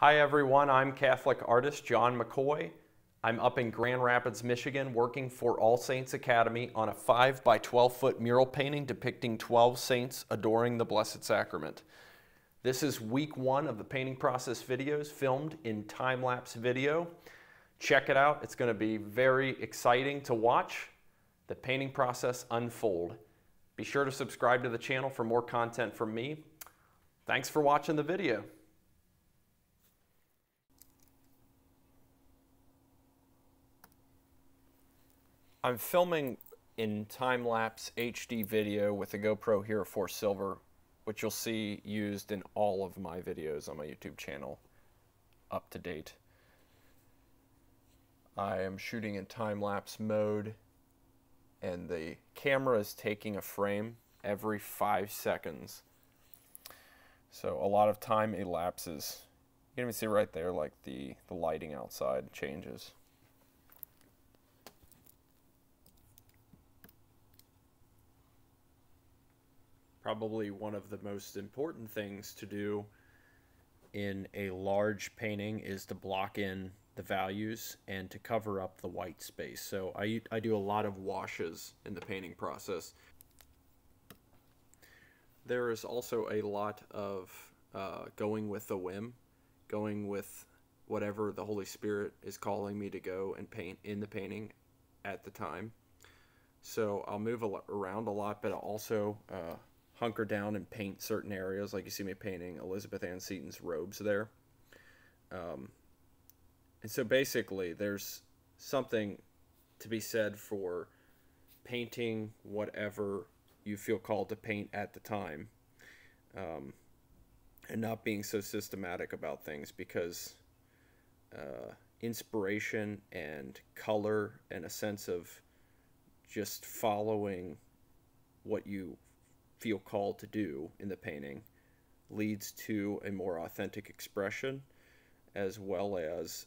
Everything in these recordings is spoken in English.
Hi everyone, I'm Catholic artist John McCoy. I'm up in Grand Rapids, Michigan working for All Saints Academy on a 5 by 12 foot mural painting depicting 12 saints adoring the Blessed Sacrament. This is week 1 of the painting process videos filmed in time-lapse video. Check it out, it's going to be very exciting to watch the painting process unfold. Be sure to subscribe to the channel for more content from me. Thanks for watching the video. I'm filming in time-lapse HD video with the GoPro Hero 4 Silver, which you'll see used in all of my videos on my YouTube channel, up to date. I am shooting in time-lapse mode, and the camera is taking a frame every 5 seconds. So a lot of time elapses. You can even see right there, like the lighting outside changes. Probably one of the most important things to do in a large painting is to block in the values and to cover up the white space. So I do a lot of washes in the painting process. There is also a lot of going with the whim, going with whatever the Holy Spirit is calling me to go and paint in the painting at the time. So I'll move around a lot, but I'll also hunker down and paint certain areas, like you see me painting Elizabeth Ann Seton's robes there. And so basically there's something to be said for painting whatever you feel called to paint at the time, and not being so systematic about things, because inspiration and color and a sense of just following what you feel called to do in the painting leads to a more authentic expression, as well as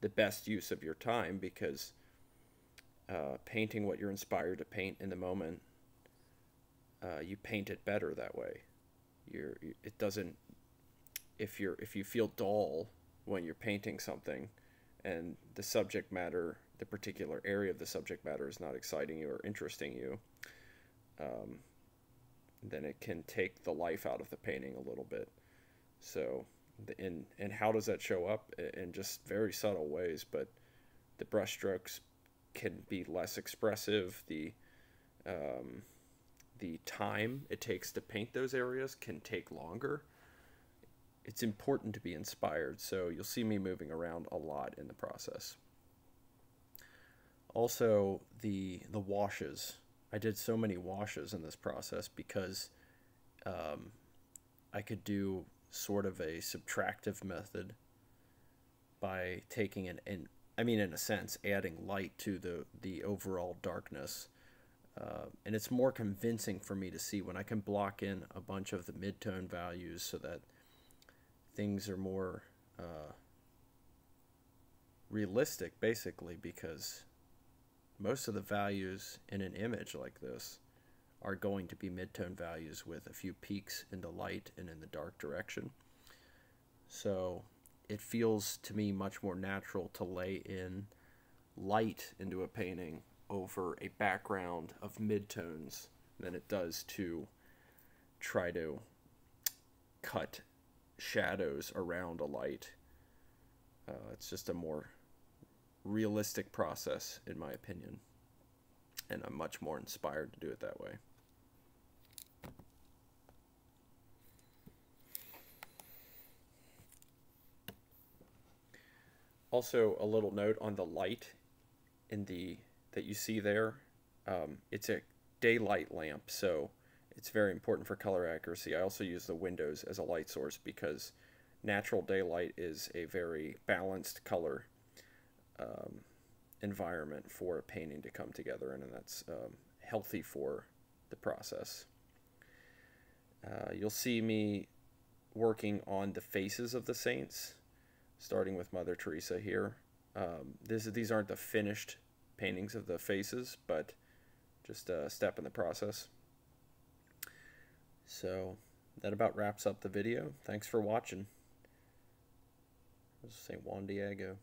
the best use of your time, because painting what you're inspired to paint in the moment, you paint it better that way. It doesn't, if you feel dull when you're painting something and the subject matter, the particular area of the subject matter is not exciting you or interesting you, then it can take the life out of the painting a little bit. So, and how does that show up? In just very subtle ways, but the brushstrokes can be less expressive. The time it takes to paint those areas can take longer. It's important to be inspired, so you'll see me moving around a lot in the process. Also, the washes. I did so many washes in this process because I could do sort of a subtractive method by taking in a sense, adding light to the overall darkness. And it's more convincing for me to see when I can block in a bunch of the mid-tone values so that things are more realistic, basically, because most of the values in an image like this are going to be mid-tone values with a few peaks in the light and in the dark direction. So it feels to me much more natural to lay in light into a painting over a background of mid-tones than it does to try to cut shadows around a light. It's just a more realistic process, in my opinion, and I'm much more inspired to do it that way. Also, a little note on the light that you see there. It's a daylight lamp, so it's very important for color accuracy. I also use the windows as a light source because natural daylight is a very balanced color environment for a painting to come together in, and that's healthy for the process. You'll see me working on the faces of the saints, starting with Mother Teresa here. These aren't the finished paintings of the faces, but just a step in the process. So that about wraps up the video. Thanks for watching. St. Juan Diego.